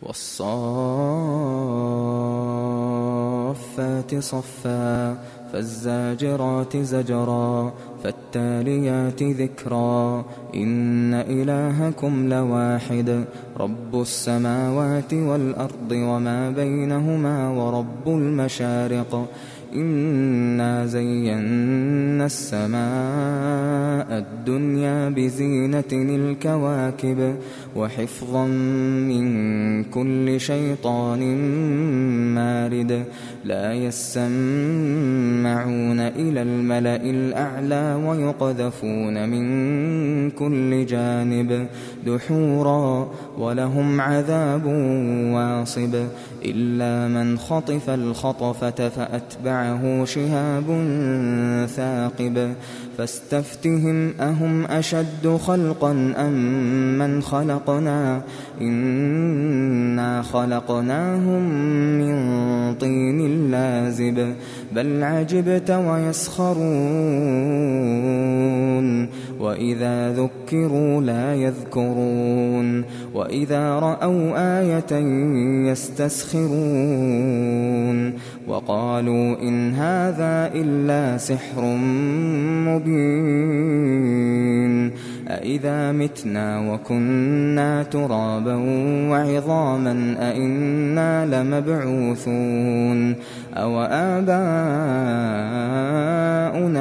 والصافات صفا فالزاجرات زجرا فالتاليات ذكرا إن إلهكم لواحد رب السماوات والأرض وما بينهما ورب المشارق إنا زينا السماء الدنيا بزينة الكواكب وحفظا من كل شيطان مارد لا يسمعون إلى الملأ الأعلى ويقذفون من كل جانب دحورا ولهم عذاب واصب إلا من خطف الخطفة فأتبعه شهاب ثاقب فاستفتهم أهم أشد خلقا أم من خلقنا إنا خلقناهم من طين لازب بل عجبت ويسخرون وإذا ذكروا لا يذكرون وإذا رأوا آية يستسخرون وقالوا إن هذا إلا سحر مبين أإذا متنا وكنا ترابا وعظاما أإنا لمبعوثون أو آباؤنا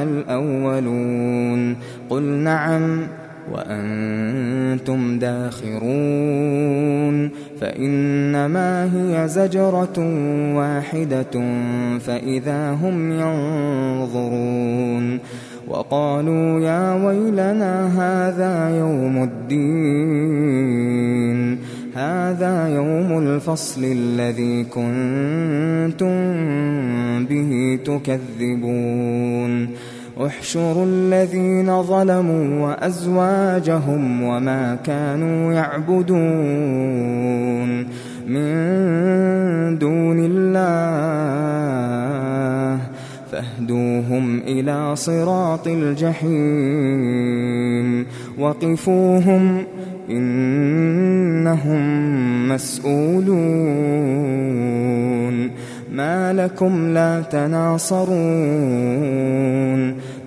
الأولون قل نعم وأنتم داخرون فإنما هي زجرة واحدة فإذا هم ينظرون وقالوا يا ويلنا هذا يوم الدين هذا يوم الفصل الذي كنتم به تكذبون احشروا الذين ظلموا وأزواجهم وما كانوا يعبدون من دون الله فاهدوهم إلى صراط الجحيم وقفوهم إنهم مسؤولون ما لكم لا تناصرون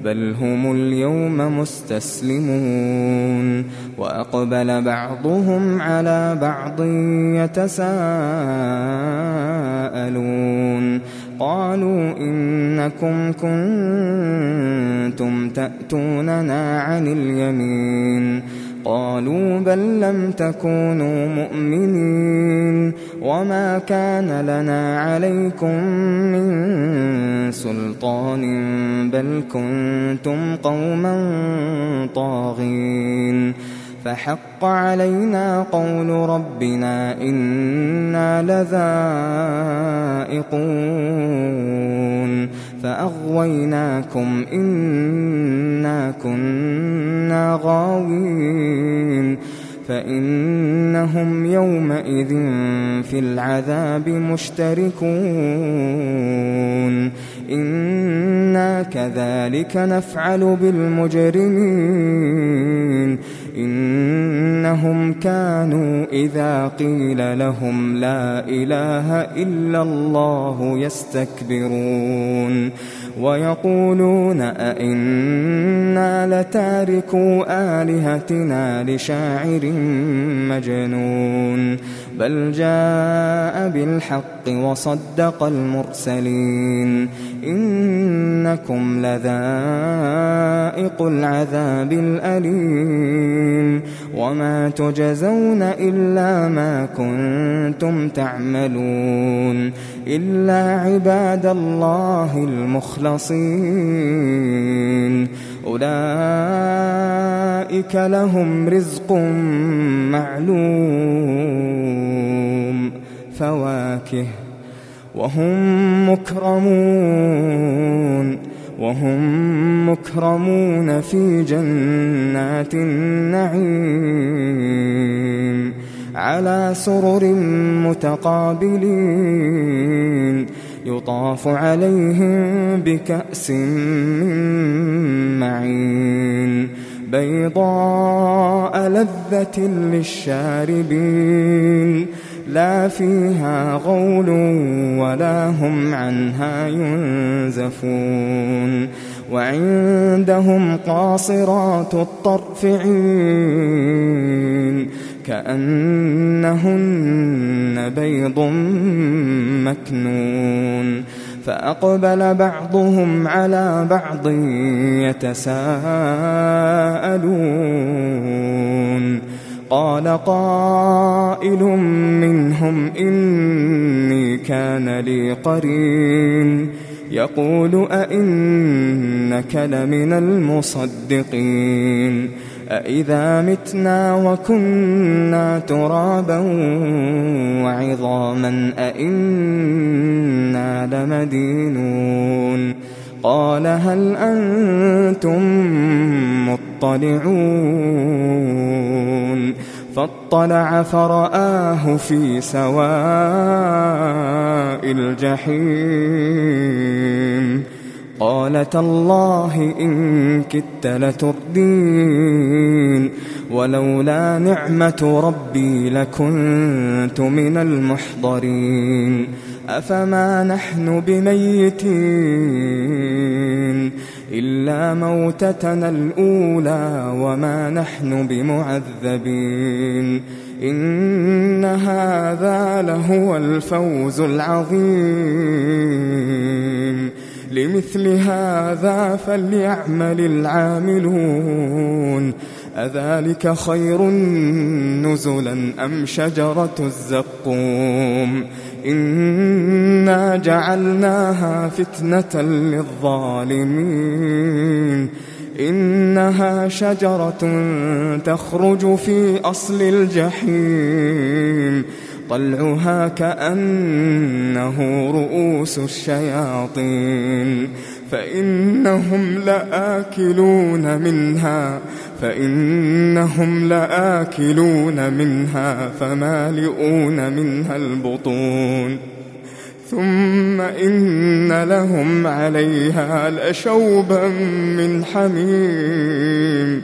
بل هم اليوم مستسلمون وأقبل بعضهم على بعض يتساءلون قالوا إنكم كنتم تأتوننا عن اليمين قالوا بل لم تكونوا مؤمنين وما كان لنا عليكم من سلطان بل كنتم قوما طاغين فحق علينا قول ربنا إنا لذائقون فأغويناكم إنا كنا غاوين فإنهم يومئذ في العذاب مشتركون إنا كذلك نفعل بالمجرمين إنهم كانوا إذا قيل لهم لا إله إلا الله يستكبرون ويقولون أئنا لتاركو آلهتنا لشاعر مجنون بل جاء بالحق وصدق المرسلين إنكم لذائق العذاب الأليم وما تجزون إلا ما كنتم تعملون إلا عباد الله المخلصين أولئك لهم رزق معلوم فواكه وهم مكرمون في جنات النعيم على سرر متقابلين يطاف عليهم بكأس من معين بيضاء لذة للشاربين لا فيها غول ولا هم عنها ينزفون وعندهم قاصرات الطرف عين كأنهن بيض مكنون فأقبل بعضهم على بعض يتساءلون قال قائل منهم إني كان لي قرين يقول أئنك لمن المصدقين أإذا متنا وكنا ترابا وعظاما أئنا لمدينون قال هل أنتم مطلعون فاطلع فرآه في سواء الجحيم قال تالله إن كدت لتردين ولولا نعمة ربي لكنت من المحضرين أفما نحن بميتين إلا موتتنا الأولى وما نحن بمعذبين إن هذا لهو الفوز العظيم لمثل هذا فليعمل العاملون أذلك خير نزلا أم شجرة الزقوم إنا جعلناها فتنة للظالمين إنها شجرة تخرج في أصل الجحيم طلعها كأنه رؤوس الشياطين فإنهم لآكلون منها فمالئون منها البطون ثم إن لهم عليها لشوبا من حميم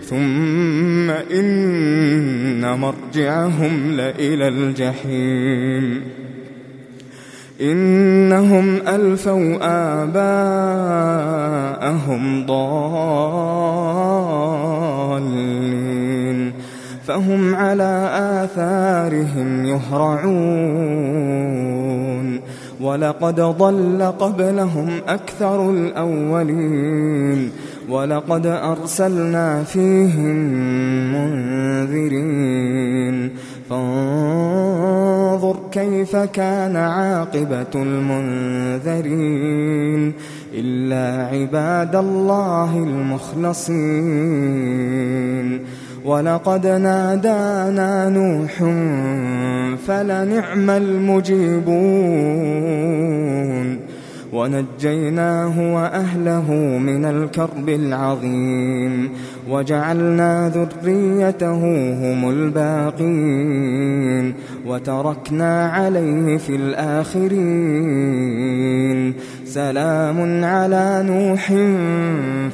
ثم إن مرجعهم لإلى الجحيم إنهم ألفوا آباءهم ضالين فهم على آثارهم يهرعون ولقد ضل قبلهم أكثر الأولين ولقد أرسلنا فيهم منذرين فانظر كيف كان عاقبة المنذرين إلا عباد الله المخلصين ولقد نادانا نوح فلنعم المجيبون ونجيناه وأهله من الكرب العظيم وجعلنا ذريته هم الباقين وتركنا عليه في الآخرين سلام على نوح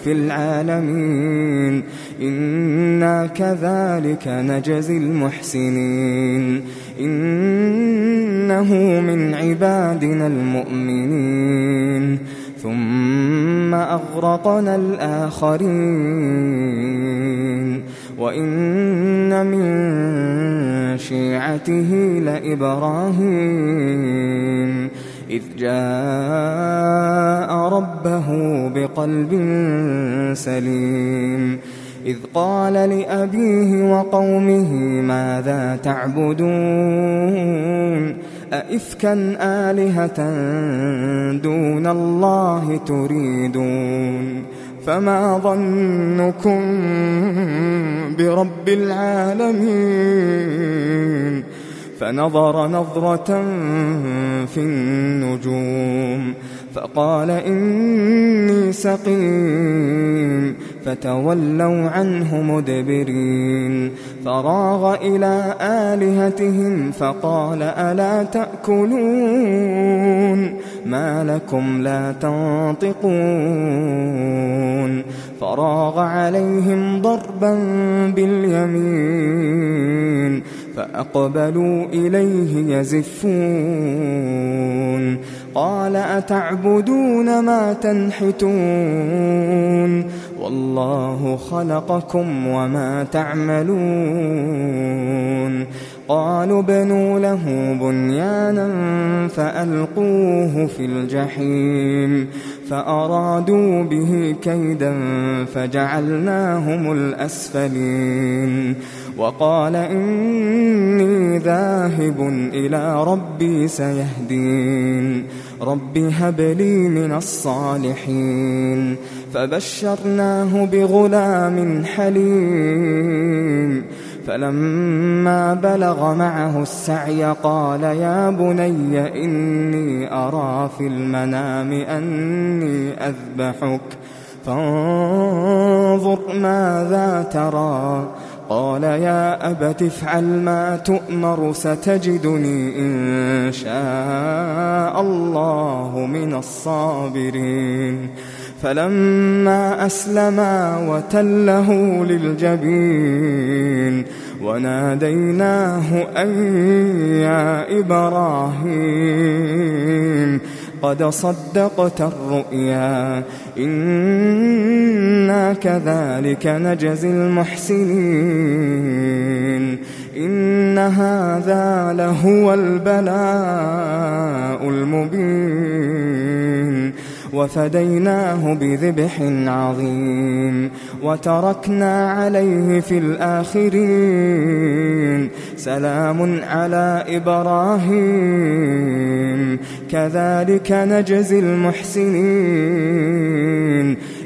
في العالمين إنا كذلك نجزي المحسنين إنه من عبادنا المؤمنين ثم أغرقنا الآخرين وإن من شيعته لإبراهيم إذ جاء ربه بقلب سليم إذ قال لأبيه وقومه ماذا تعبدون أئفكا آلهة دون الله تريدون فما ظنكم برب العالمين فنظر نظرة في النجوم فقال إني سقيم فتولوا عنه مدبرين فراغ إلى آلهتهم فقال ألا تأكلون ما لكم لا تنطقون فراغ عليهم ضربا باليمين فأقبلوا إليه يزفون قال أتعبدون ما تنحتون والله خلقكم وما تعملون قالوا ابنوا له بنيانا فألقوه في الجحيم فأرادوا به كيدا فجعلناهم الأسفلين وقال إني ذاهب إلى ربي سيهدين رب هب لي من الصالحين فبشرناه بغلام حليم فلما بلغ معه السعي قال يا بني إني أرى في المنام أني أذبحك فانظر ماذا ترى قال يا أبت افعل ما تؤمر ستجدني إن شاء الله من الصابرين فلما أسلما وتله للجبين وناديناه أن يا إبراهيم قد صدقت الرؤيا إنا كذلك نجزي المحسنين إن هذا لهو البلاء المبين وفديناه بذبح عظيم وتركنا عليه في الآخرين سلام على إبراهيم كذلك نجزي المحسنين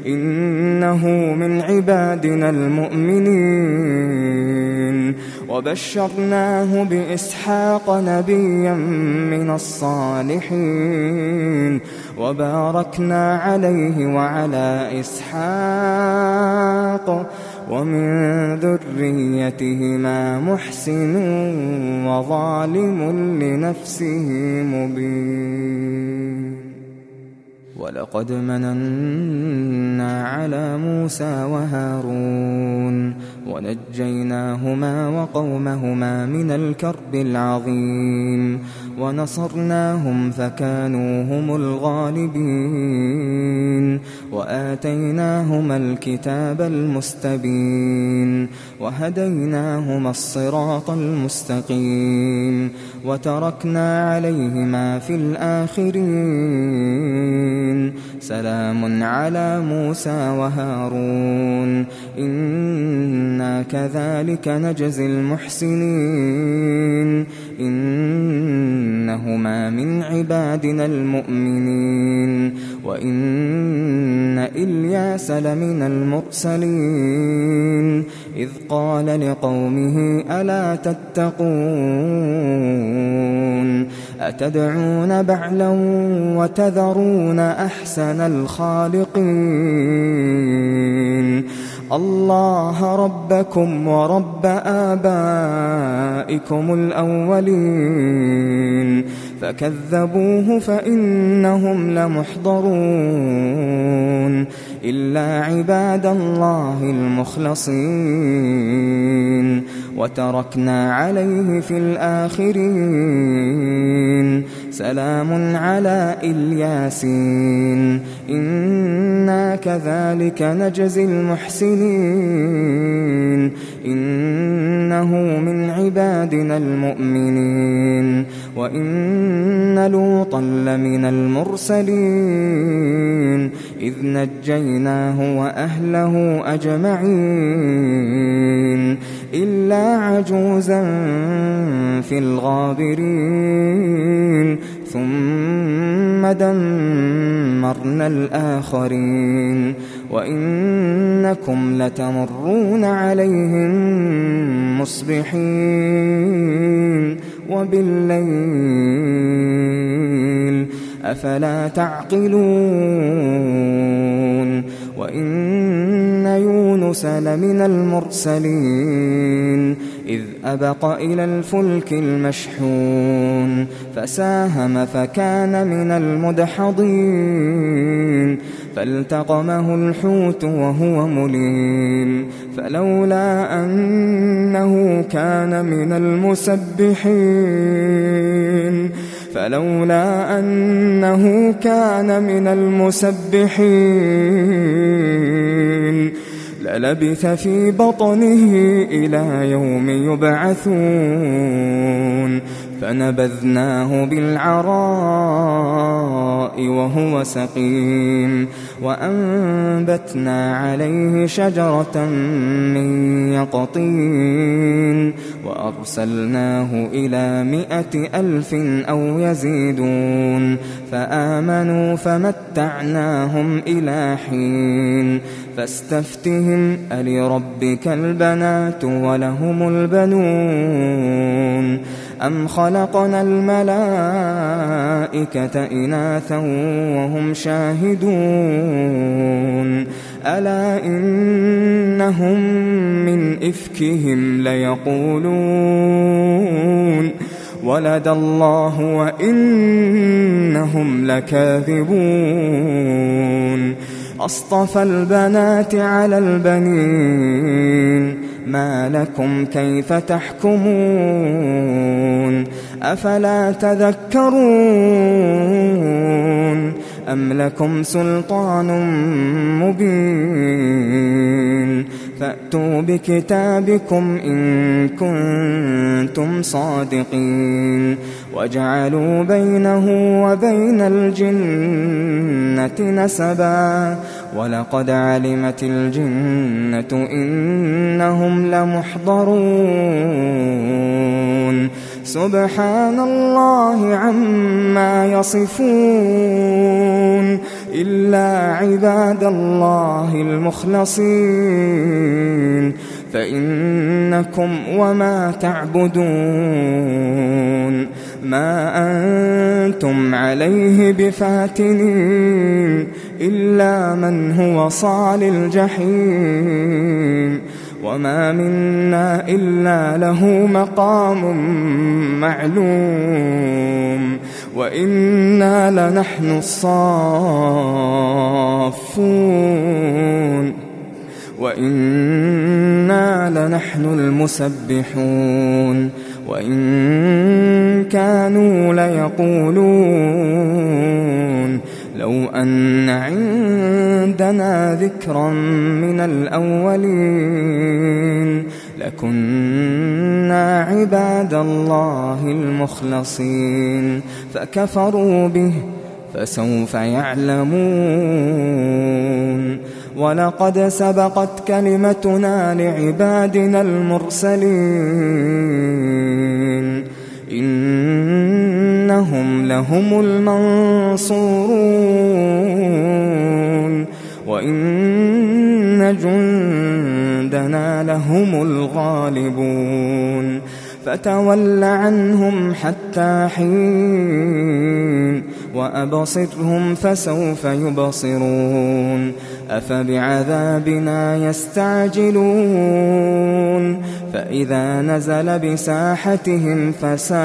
إنه من عبادنا المؤمنين وبشرناه بإسحاق نبيا من الصالحين وباركنا عليه وعلى إسحاق ومن ذريتهما محسن وظالم لنفسه مبين ولقد مننا على موسى وهارون ونجيناهما وقومهما من الكرب العظيم ونصرناهم فكانوا هم الغالبين وآتيناهما الكتاب المستبين وهديناهما الصراط المستقيم وتركنا عليهما في الآخرين سلام على موسى وهارون إنا كذلك نجزي المحسنين إنهما من عبادنا المؤمنين وإن إلياس لمن المرسلين إذ قال لقومه ألا تتقون أتدعون بعلا وتذرون أحسن الخالقين الله ربكم ورب آبائكم الأولين فكذبوه فإنهم لمحضرون إلا عباد الله المخلصين وتركنا عليه في الآخرين سلام على إلياسين إنا كذلك نجزي المحسنين إنه من عبادنا المؤمنين وإن لوطا لمن المرسلين إذ نجيناه وأهله أجمعين إلا عجوزا في الغابرين ثم دمرنا الآخرين وإنكم لتمرون عليهم مصبحين وبالليل أفلا تعقلون وإن يونس لمن المرسلين إذ أبق إلى الفلك المشحون فساهم فكان من المدحضين فالتقمه الحوت وهو مليم فلولا أنه كان من المسبحين للبث في بطنه إلى يوم يبعثون فنبذناه بالعراء وهو سقيم وأنبتنا عليه شجرة من يقطين وأرسلناه إلى 100,000 أو يزيدون فآمنوا فمتعناهم إلى حين فاستفتهم ألربك البنات ولهم البنون أم خلقنا الملائكة إناثا وهم شاهدون ألا إنهم من إفكهم ليقولون ولد الله وإنهم لكاذبون أصطفى البنات على البنين ما لكم كيف تحكمون أفلا تذكرون أم لكم سلطان مبين فأتوا بكتابكم إن كنتم صادقين وجعلوا بينه وبين الجنة نسبا ولقد علمت الجنة إنهم لمحضرون سبحان الله عما يصفون إلا عباد الله المخلصين فإنكم وما تعبدون ما أنتم عليه بفاتنين إلا من هو صال الجحيم وما منا إلا له مقام معلوم وإنا لنحن الصافون وإنا لنحن المسبحون وإن كانوا ليقولون لو أن عندنا ذكرا من الأولين لكنا عباد الله المخلصين فكفروا به فسوف يعلمون ولقد سبقت كلمتنا لعبادنا المرسلين إنهم لهم المنصورون وإن جندنا لهم الغالبون فتول عنهم حتى حين وأبصرهم فسوف يبصرون أفبعذابنا يستعجلون فإذا نزل بساحتهم فساء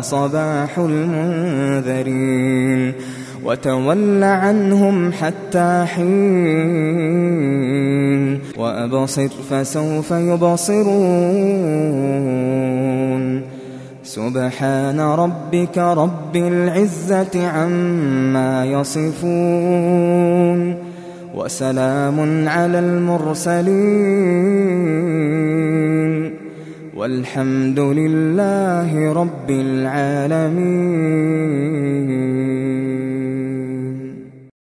صباح المنذرين وتول عنهم حتى حين وأبصر فسوف يبصرون سبحان ربك رب العزة عما يصفون وسلام على المرسلين والحمد لله رب العالمين.